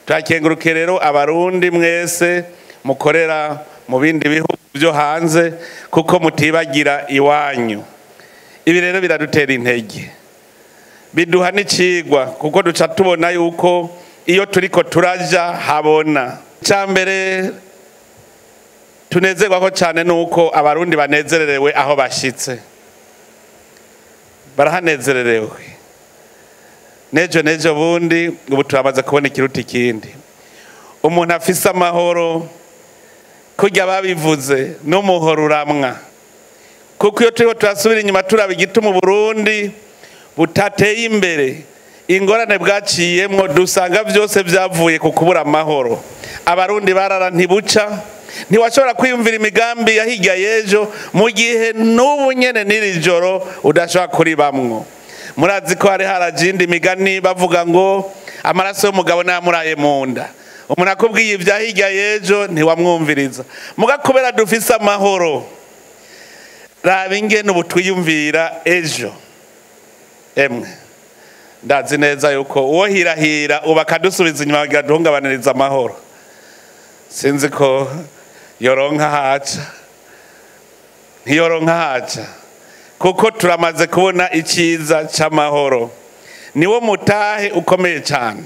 turakenguruke rero abarundi mwese mukorera mu bindi bihugu byo hanze kuko mutibagira iwanyu. Ibi rero biradutera intege, biduha n'icigwa kuko duca tubona yuko iyo turiko turaja habona. Icambere tunezerwa ko cyane nuko abarundi banezererewe aho bashitse, barahanezererewe. Nejo bundi ubu turamaze kubona ikiruta ikindi. Umuntu afise amahoro kurya babivuze n'umuhoro uramwa, kuko iyo turiko turasubira inyuma turaba igituma Burundi butateye imbere, ingorane bwaciyemwo dusanga byose byavuye ku kubura amahoro. Abarundi barara ntibuca, ntiwashobora kwiyumvira imigambi ya hirya y'ejo mu gihe n'ubu nyene n'iri joro udashobora kuribamwo. Murazi ko hari harajindi imigani bavuga ngo amaraso y'umugabo n'amuraye mu nda. Umuntu akubwiye ibya hirya y'ejo ntiwamwumviriza. Muga kubera dufise amahoro, raba ingene ubu twiyumvira ejo. Emwe ndazi neza yuko uwo hirahira ubu akadusubiza inyuma kugira duhungabaniriza amahoro, sinzi ko yoronka haca, ntiyoronka haca, kuko turamaze kubona iciza c'amahoro. Niwo mutahe ukomeye cyane.